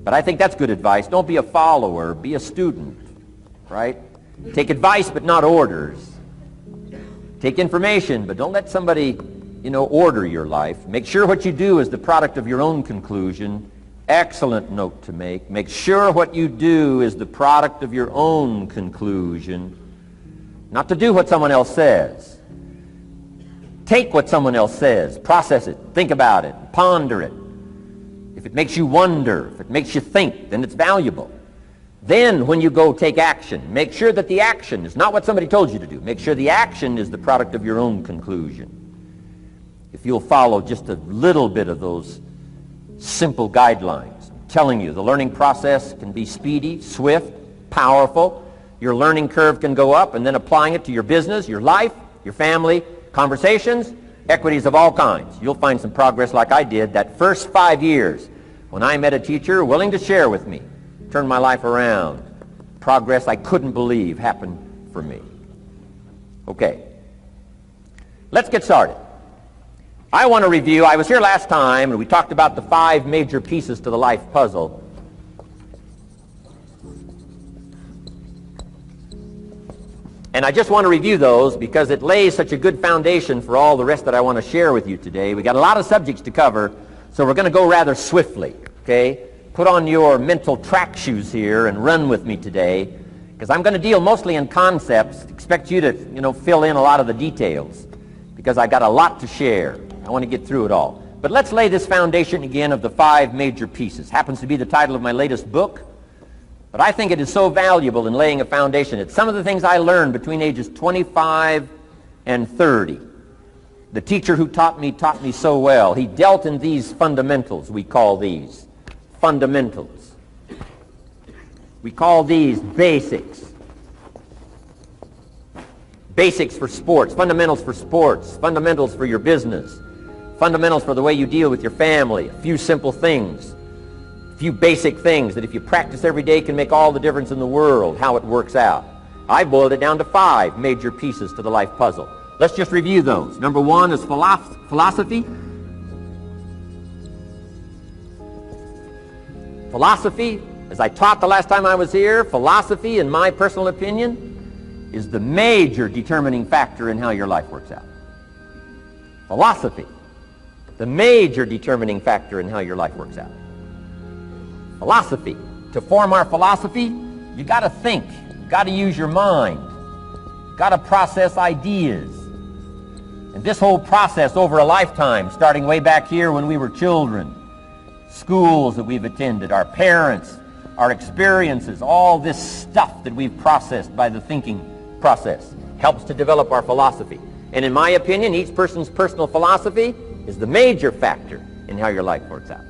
But I think that's good advice. Don't be a follower, be a student, right? Take advice, but not orders. Take information, but don't let somebody, order your life. Make sure what you do is the product of your own conclusion. Excellent note to make. Make sure what you do is the product of your own conclusion. Not to do what someone else says. Take what someone else says, process it, think about it, ponder it. If it makes you wonder, if it makes you think, then it's valuable. Then when you go take action, make sure that the action is not what somebody told you to do. Make sure the action is the product of your own conclusion. If you'll follow just a little bit of those simple guidelines, I'm telling you, the learning process can be speedy, swift, powerful. Your learning curve can go up, and then applying it to your business, your life, your family, conversations, equities of all kinds. You'll find some progress like I did that first 5 years when I met a teacher willing to share with me, turn my life around. Progress I couldn't believe happened for me. Okay, let's get started. I want to review, I was here last time and we talked about the 5 major pieces to the life puzzle. And I just want to review those because it lays such a good foundation for all the rest that I want to share with you today. We got a lot of subjects to cover, so we're going to go rather swiftly, okay? Put on your mental track shoes here and run with me today, because I'm going to deal mostly in concepts. Expect you to, fill in a lot of the details, because I got a lot to share. I want to get through it all. But let's lay this foundation again of the 5 major pieces. Happens to be the title of my latest book. But I think it is so valuable in laying a foundation. It's some of the things I learned between ages 25 and 30. The teacher who taught me so well. He dealt in these fundamentals, we call these. Fundamentals. We call these basics. Basics for sports, fundamentals for sports, fundamentals for your business, fundamentals for the way you deal with your family, a few simple things. Few basic things that if you practice every day can make all the difference in the world, how it works out. I boiled it down to 5 major pieces to the life puzzle. Let's just review those. Number 1 is philosophy. Philosophy, as I taught the last time I was here, philosophy, in my personal opinion, is the major determining factor in how your life works out. Philosophy, the major determining factor in how your life works out. Philosophy. To form our philosophy, you got to think. You got to use your mind. You got to process ideas. And this whole process over a lifetime, starting way back here when we were children, schools that we've attended, our parents, our experiences, all this stuff that we've processed by the thinking process helps to develop our philosophy. And in my opinion, each person's personal philosophy is the major factor in how your life works out.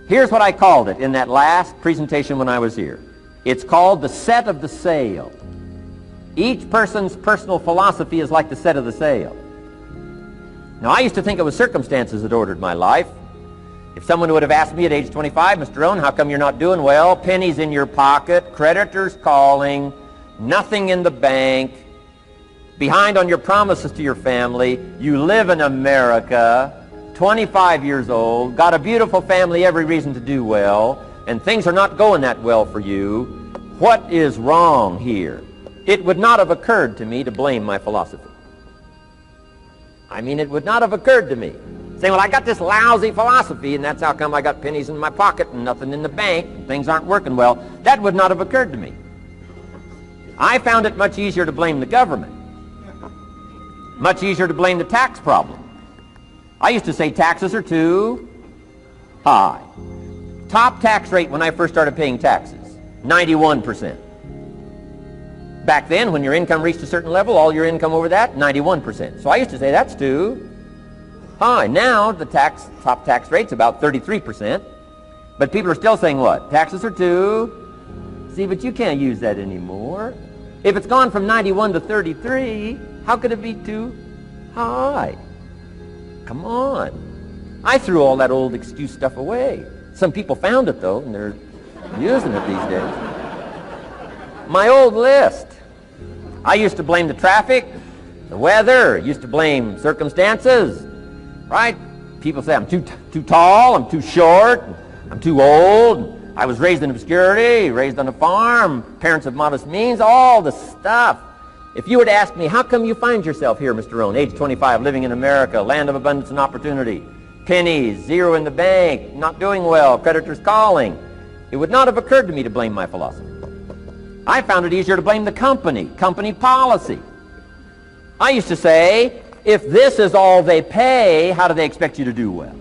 Here's what I called it in that last presentation when I was here. It's called the set of the sail. Each person's personal philosophy is like the set of the sail. Now, I used to think it was circumstances that ordered my life. If someone would have asked me at age 25, Mr. Rohn, how come you're not doing well? Pennies in your pocket, creditors calling, nothing in the bank, behind on your promises to your family, you live in America, 25 years old, got a beautiful family, every reason to do well, and things are not going that well for you. What is wrong here? It would not have occurred to me to blame my philosophy. I mean, it would not have occurred to me. Saying, well, I got this lousy philosophy, and that's how come I got pennies in my pocket and nothing in the bank, and things aren't working well. That would not have occurred to me. I found it much easier to blame the government. Much easier to blame the tax problem. I used to say taxes are too high. Top tax rate when I first started paying taxes, 91%. Back then, when your income reached a certain level, all your income over that, 91%. So I used to say that's too high. Now the top tax rate's about 33%. But people are still saying what? Taxes are too. See, but you can't use that anymore. If it's gone from 91 to 33, how could it be too high? Come on. I threw all that old excuse stuff away. Some people found it, though, and they're using it these days. My old list. I used to blame the traffic, the weather, used to blame circumstances, right? People say I'm too tall, I'm too short, I'm too old. I was raised in obscurity, raised on a farm, parents of modest means, all the stuff. If you were to ask me, how come you find yourself here, Mr. Rohn, age 25, living in America, land of abundance and opportunity, pennies, zero in the bank, not doing well, creditors calling, it would not have occurred to me to blame my philosophy. I found it easier to blame the company policy. I used to say, if this is all they pay, how do they expect you to do well?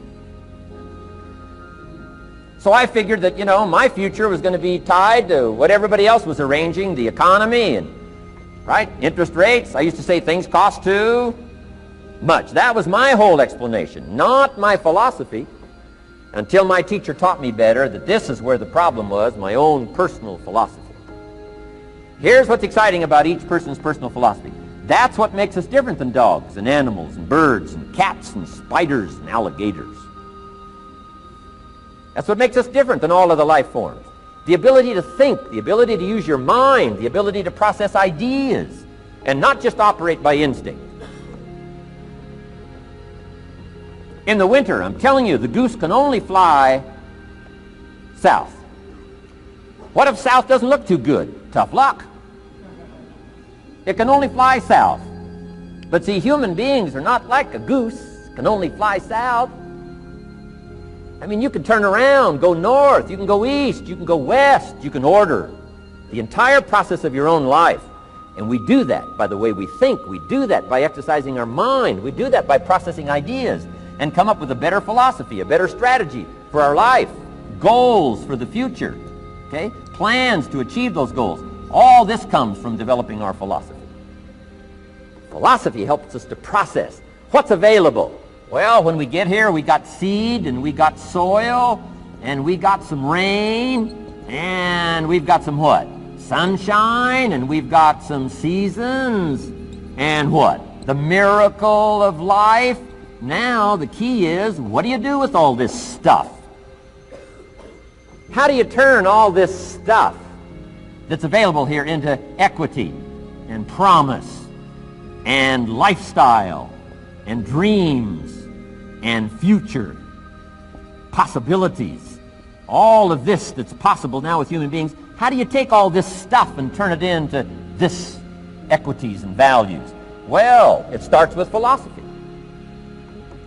So I figured that, my future was going to be tied to what everybody else was arranging, the economy and, interest rates. I used to say things cost too much. That was my whole explanation, not my philosophy, until my teacher taught me better that this is where the problem was, my own personal philosophy. Here's what's exciting about each person's personal philosophy. That's what makes us different than dogs and animals and birds and cats and spiders and alligators. That's what makes us different than all of the life forms. The ability to think, the ability to use your mind, the ability to process ideas, and not just operate by instinct. In the winter, I'm telling you, the goose can only fly south. What if south doesn't look too good? Tough luck. It can only fly south. But see, human beings are not like a goose, can only fly south. I mean, you can turn around, go north, you can go east, you can go west, you can order the entire process of your own life. And we do that by the way we think. We do that by exercising our mind. We do that by processing ideas and come up with a better philosophy, a better strategy for our life, goals for the future, okay? Plans to achieve those goals. All this comes from developing our philosophy. Philosophy helps us to process what's available. Well, when we get here, we got seed, and we got soil, and we got some rain, and we've got some what? Sunshine, and we've got some seasons, and what? The miracle of life. Now, the key is, what do you do with all this stuff? How do you turn all this stuff that's available here into equity and promise and lifestyle and dreams and future possibilities? All of this that's possible now with human beings, how do you take all this stuff and turn it into this equities and values? Well, it starts with philosophy.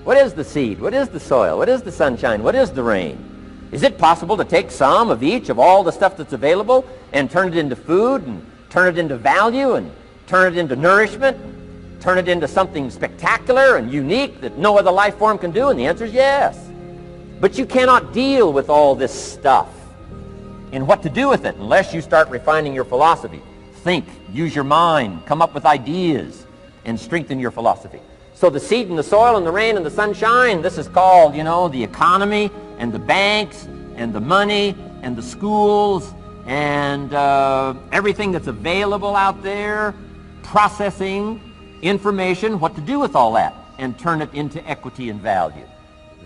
What is the seed? What is the soil? What is the sunshine? What is the rain? Is it possible to take some of each of all the stuff that's available and turn it into food and turn it into value and turn it into nourishment, turn it into something spectacular and unique that no other life form can do? And the answer is yes. But you cannot deal with all this stuff and what to do with it unless you start refining your philosophy. Think, use your mind, come up with ideas, and strengthen your philosophy. So the seed and the soil and the rain and the sunshine, this is called, the economy and the banks and the money and the schools and everything that's available out there, processing information, what to do with all that, and turn it into equity and value.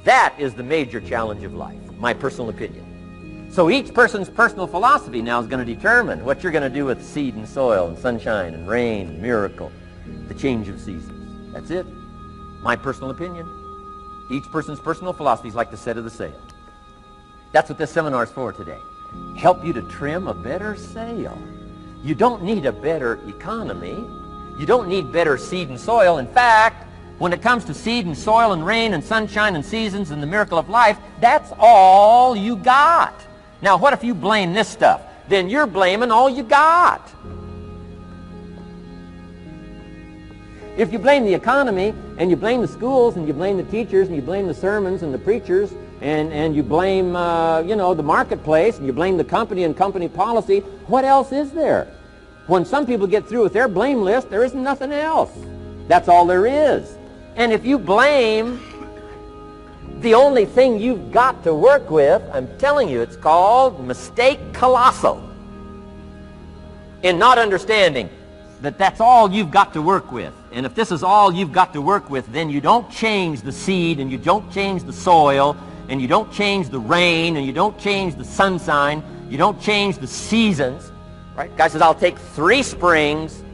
That is the major challenge of life, my personal opinion. So each person's personal philosophy now is going to determine what you're going to do with seed and soil and sunshine and rain and miracle, the change of seasons. That's it. My personal opinion. Each person's personal philosophy is like the set of the sail. That's what this seminar is for today. Help you to trim a better sail. You don't need a better economy. You don't need better seed and soil. In fact, when it comes to seed and soil and rain and sunshine and seasons and the miracle of life, that's all you got. Now, what if you blame this stuff? Then you're blaming all you got. If you blame the economy, and you blame the schools, and you blame the teachers, and you blame the sermons and the preachers, and you blame, the marketplace, and you blame the company and company policy, what else is there? When some people get through with their blame list, there isn't nothing else. That's all there is. And if you blame the only thing you've got to work with, I'm telling you, it's called mistake colossal. In not understanding that that's all you've got to work with. And if this is all you've got to work with, then you don't change the seed, and you don't change the soil, and you don't change the rain, and you don't change the sunshine, you don't change the seasons. Right? Guy says, I'll take 3 springs,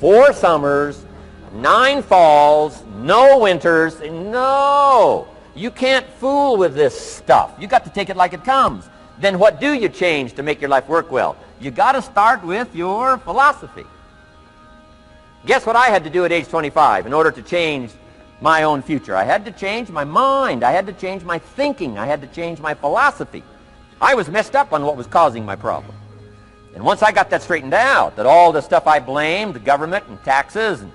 4 summers, 9 falls, no winters. No! You can't fool with this stuff. You got to take it like it comes. Then what do you change to make your life work well? You got to start with your philosophy. Guess what I had to do at age 25 in order to change my own future? I had to change my mind. I had to change my thinking. I had to change my philosophy. I was messed up on what was causing my problem. And once I got that straightened out, that all the stuff I blamed, the government and taxes and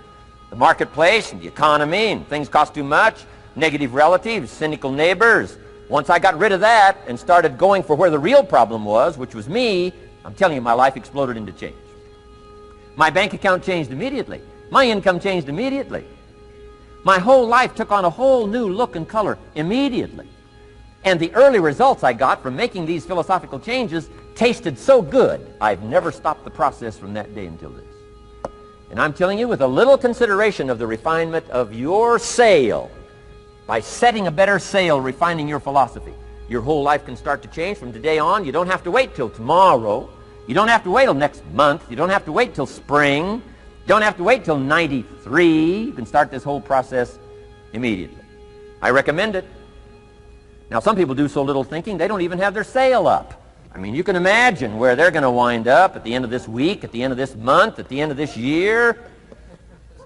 the marketplace and the economy and things cost too much, negative relatives, cynical neighbors, once I got rid of that and started going for where the real problem was, which was me, I'm telling you, my life exploded into change. My bank account changed immediately. My income changed immediately. My whole life took on a whole new look and color immediately. And the early results I got from making these philosophical changes tasted so good, I've never stopped the process from that day until this. And I'm telling you, with a little consideration of the refinement of your sail, by setting a better sail, refining your philosophy, your whole life can start to change from today on. You don't have to wait till tomorrow. You don't have to wait till next month. You don't have to wait till spring. You don't have to wait till 93. You can start this whole process immediately. I recommend it. Now, some people do so little thinking, they don't even have their sail up. I mean, you can imagine where they're going to wind up at the end of this week, at the end of this month, at the end of this year.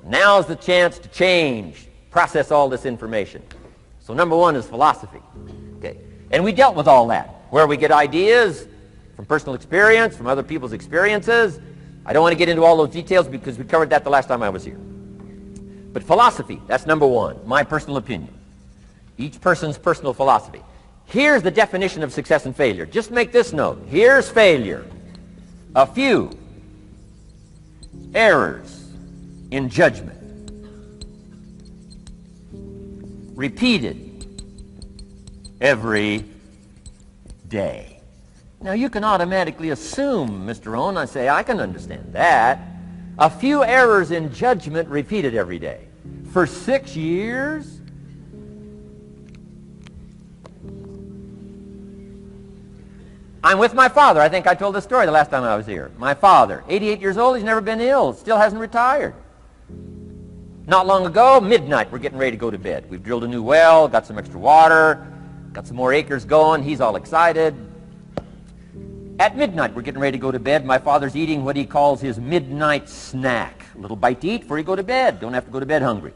Now's the chance to change, process all this information. So number one is philosophy. Okay. And we dealt with all that, where we get ideas from personal experience, from other people's experiences. I don't want to get into all those details because we covered that the last time I was here. But philosophy, that's number one, my personal opinion. Each person's personal philosophy. Here's the definition of success and failure. Just make this note. Here's failure. A few errors in judgment. Repeated every day. Now you can automatically assume, Mr. Rohn, I say, I can understand that. A few errors in judgment repeated every day. For 6 years? I'm with my father. I think I told this story the last time I was here. My father, 88 years old, he's never been ill, still hasn't retired. Not long ago, midnight, we're getting ready to go to bed. We've drilled a new well, got some extra water, got some more acres going. He's all excited. At midnight, we're getting ready to go to bed. My father's eating what he calls his midnight snack. A little bite to eat before you go to bed. Don't have to go to bed hungry.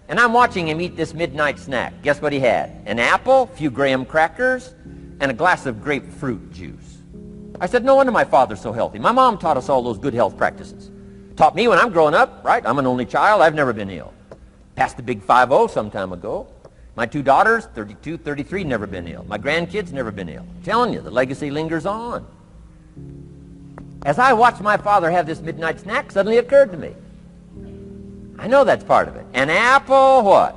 And I'm watching him eat this midnight snack. Guess what he had? An apple, a few graham crackers, and a glass of grapefruit juice. I said, no wonder my father's so healthy. My mom taught us all those good health practices. Taught me when I'm growing up, right? I'm an only child. I've never been ill. Passed the big 5-0 some time ago. My 2 daughters, 32, 33, never been ill. My grandkids, never been ill. I'm telling you, the legacy lingers on. As I watched my father have this midnight snack, suddenly it occurred to me. I know that's part of it. An apple, what?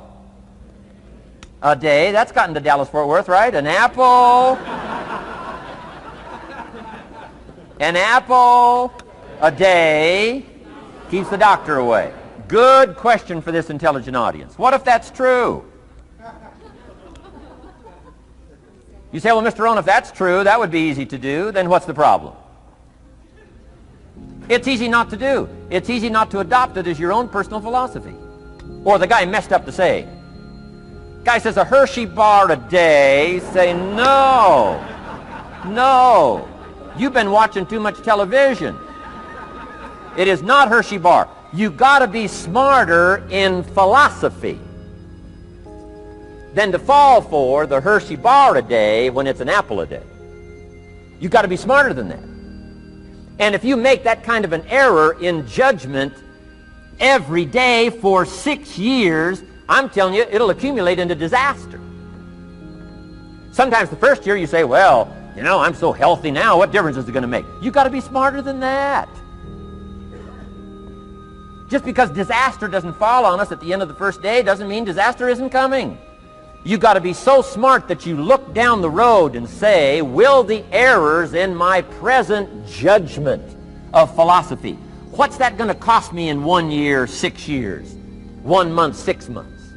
A day. That's gotten to Dallas-Fort Worth, right? An apple. An apple a day keeps the doctor away. Good question for this intelligent audience. What if that's true? You say, well, Mr. Rohn, if that's true, that would be easy to do. Then what's the problem? It's easy not to do. It's easy not to adopt it as your own personal philosophy. Or the guy messed up the saying. Guy says a Hershey bar a day. Say, no. No. You've been watching too much television. It is not Hershey bar. You got to be smarter in philosophy than to fall for the Hershey bar a day when it's an apple a day. You've got to be smarter than that. And if you make that kind of an error in judgment every day for 6 years, I'm telling you, it'll accumulate into disaster. Sometimes the first year you say, well, you know, I'm so healthy now, what difference is it going to make? You've got to be smarter than that. Just because disaster doesn't fall on us at the end of the first day doesn't mean disaster isn't coming. You've got to be so smart that you look down the road and say, will the errors in my present judgment of philosophy, what's that going to cost me in 1 year, 6 years, 1 month, 6 months?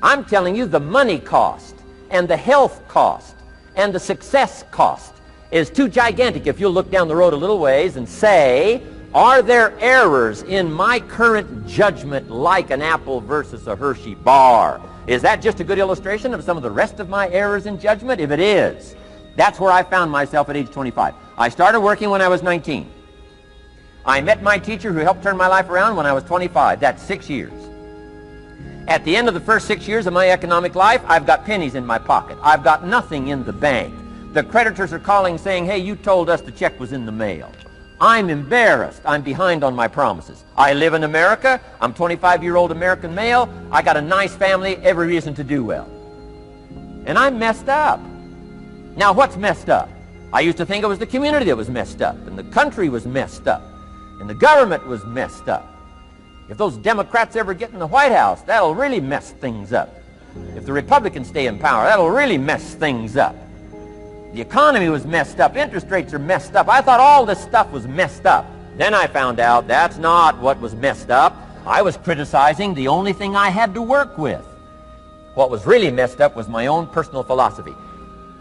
I'm telling you, the money cost and the health cost and the success cost is too gigantic if you'll look down the road a little ways and say, are there errors in my current judgment like an apple versus a Hershey bar? Is that just a good illustration of some of the rest of my errors in judgment? If it is, that's where I found myself at age 25. I started working when I was 19. I met my teacher who helped turn my life around when I was 25. That's 6 years. At the end of the first 6 years of my economic life, I've got pennies in my pocket. I've got nothing in the bank. The creditors are calling saying, hey, you told us the check was in the mail. I'm embarrassed. I'm behind on my promises. I live in America. I'm 25-year-old American male. I got a nice family, every reason to do well. And I'm messed up. Now, what's messed up? I used to think it was the community that was messed up, and the country was messed up, and the government was messed up. If those Democrats ever get in the White House, that'll really mess things up. If the Republicans stay in power, that'll really mess things up. The economy was messed up. Interest rates are messed up. I thought all this stuff was messed up. Then I found out that's not what was messed up. I was criticizing the only thing I had to work with. What was really messed up was my own personal philosophy.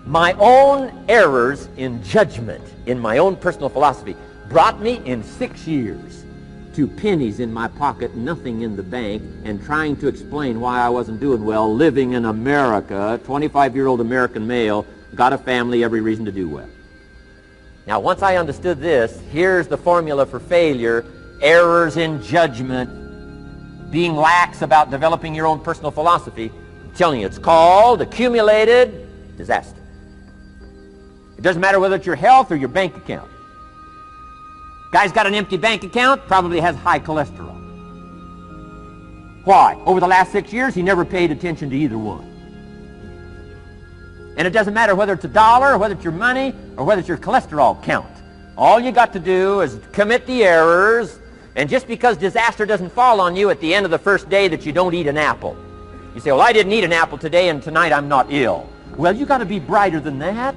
My own errors in judgment in my own personal philosophy brought me in 6 years to pennies in my pocket, nothing in the bank, and trying to explain why I wasn't doing well, living in America, 25-year-old American male, got a family, every reason to do well. Now, once I understood this, here's the formula for failure: errors in judgment, being lax about developing your own personal philosophy. I'm telling you, it's called accumulated disaster. It doesn't matter whether it's your health or your bank account. Guy's got an empty bank account, probably has high cholesterol. Why? Over the last 6 years, he never paid attention to either one. And it doesn't matter whether it's a dollar, or whether it's your money, or whether it's your cholesterol count. All you got to do is commit the errors, and just because disaster doesn't fall on you at the end of the first day that you don't eat an apple. You say, well, I didn't eat an apple today, and tonight I'm not ill. Well, you got to be brighter than that.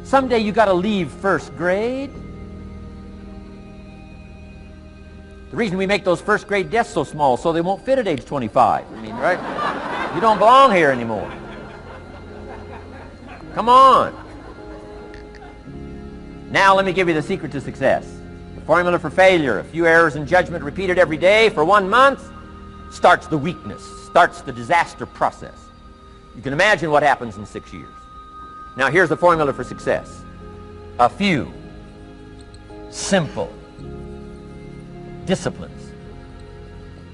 Someday you got to leave first grade. The reason we make those first grade desks so small so they won't fit at age 25. I mean, right? You don't belong here anymore. Come on. Now let me give you the secret to success. The formula for failure: a few errors in judgment repeated every day for 1 month starts the weakness, starts the disaster process. You can imagine what happens in 6 years. Now here's the formula for success: a few simple disciplines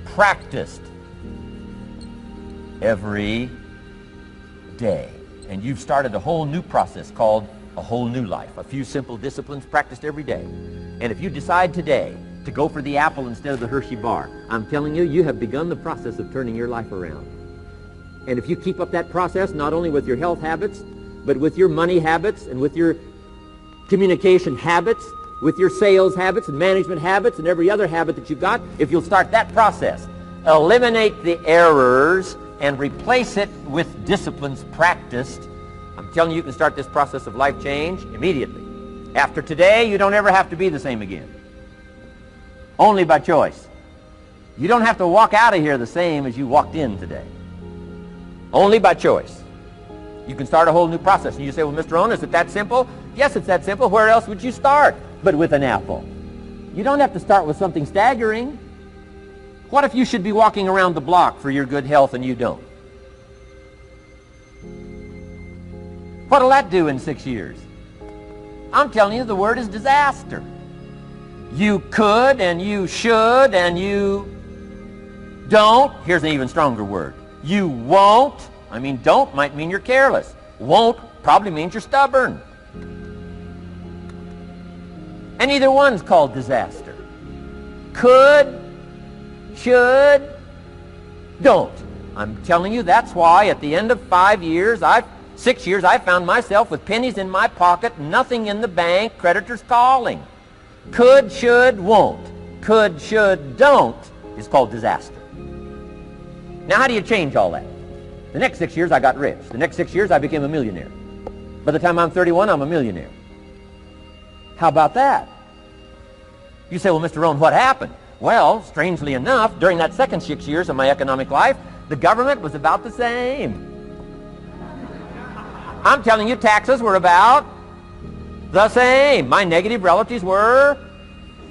practiced every day. And you've started a whole new process called a whole new life. A few simple disciplines practiced every day. And if you decide today to go for the apple instead of the Hershey bar, I'm telling you, you have begun the process of turning your life around. And if you keep up that process, not only with your health habits, but with your money habits and with your communication habits, with your sales habits and management habits and every other habit that you've got, if you'll start that process, eliminate the errors and replace it with disciplines practiced, I'm telling you, you can start this process of life change immediately. After today, you don't ever have to be the same again. Only by choice. You don't have to walk out of here the same as you walked in today. Only by choice. You can start a whole new process. And you say, well, Mr. Rohn, is it that simple? Yes, it's that simple. Where else would you start but with an apple? You don't have to start with something staggering. What if you should be walking around the block for your good health and you don't? What'll that do in 6 years? I'm telling you, the word is disaster. You could and you should and you don't. Here's an even stronger word. You won't. I mean, don't might mean you're careless. Won't probably means you're stubborn. And either one's called disaster. Could, should, don't. I'm telling you, that's why at the end of 6 years, I found myself with pennies in my pocket, nothing in the bank, creditors calling. Could, should, won't. Could, should, don't is called disaster. Now, how do you change all that? The next 6 years, I got rich. The next 6 years, I became a millionaire. By the time I'm 31, I'm a millionaire. How about that? You say, well, Mr. Rohn, what happened? Well, strangely enough, during that second 6 years of my economic life, the government was about the same. I'm telling you, taxes were about the same. My negative relatives were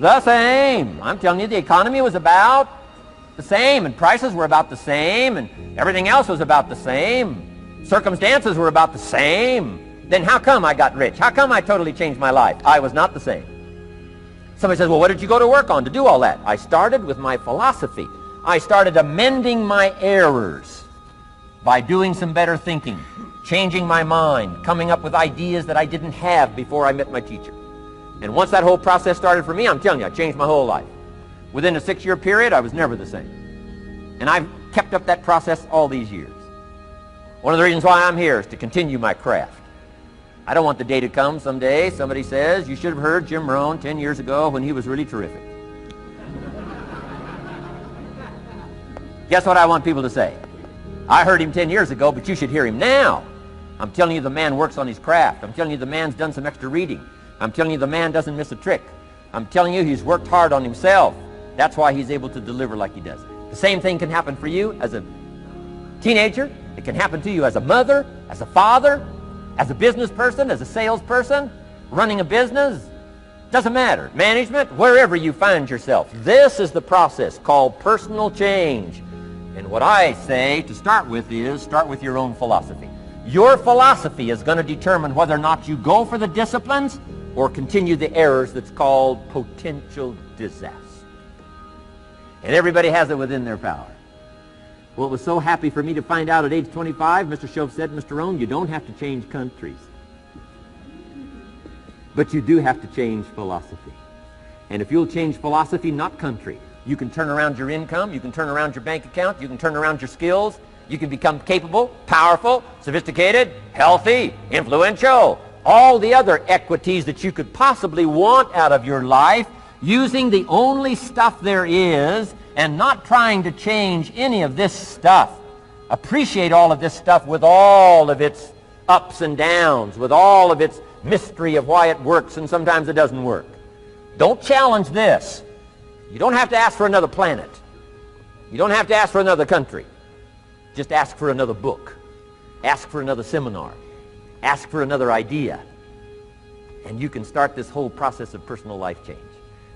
the same. I'm telling you, the economy was about the same, and prices were about the same, and everything else was about the same. Circumstances were about the same. Then how come I got rich? How come I totally changed my life? I was not the same. Somebody says, well, what did you go to work on to do all that? I started with my philosophy. I started amending my errors by doing some better thinking, changing my mind, coming up with ideas that I didn't have before I met my teacher. And once that whole process started for me, I'm telling you, I changed my whole life. Within a 6-year period, I was never the same. And I've kept up that process all these years. One of the reasons why I'm here is to continue my craft. I don't want the day to come someday somebody says, you should have heard Jim Rohn 10 years ago when he was really terrific. Guess what I want people to say? I heard him 10 years ago, but you should hear him now. I'm telling you the man works on his craft. I'm telling you the man's done some extra reading. I'm telling you the man doesn't miss a trick. I'm telling you he's worked hard on himself. That's why he's able to deliver like he does. The same thing can happen for you as a teenager. It can happen to you as a mother, as a father, as a business person, as a salesperson, running a business. Doesn't matter. Management, wherever you find yourself. This is the process called personal change. And what I say to start with is start with your own philosophy. Your philosophy is going to determine whether or not you go for the disciplines or continue the errors that's called potential disaster. And everybody has it within their power. Well, it was so happy for me to find out at age 25, Mr. Shoaff said, Mr. Rohn, you don't have to change countries. But you do have to change philosophy. And if you'll change philosophy, not country, you can turn around your income, you can turn around your bank account, you can turn around your skills, you can become capable, powerful, sophisticated, healthy, influential, all the other equities that you could possibly want out of your life, using the only stuff there is and not trying to change any of this stuff. Appreciate all of this stuff with all of its ups and downs, with all of its mystery of why it works and sometimes it doesn't work. Don't challenge this. You don't have to ask for another planet. You don't have to ask for another country. Just ask for another book. Ask for another seminar. Ask for another idea. And you can start this whole process of personal life change.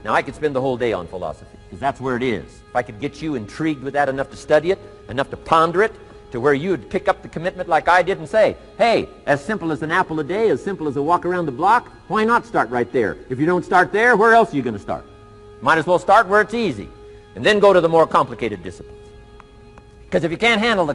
Now, I could spend the whole day on philosophy, because that's where it is. If I could get you intrigued with that enough to study it, enough to ponder it, to where you would pick up the commitment like I did and say, hey, as simple as an apple a day, as simple as a walk around the block, why not start right there? If you don't start there, where else are you going to start? Might as well start where it's easy, and then go to the more complicated disciplines. Because if you can't handle the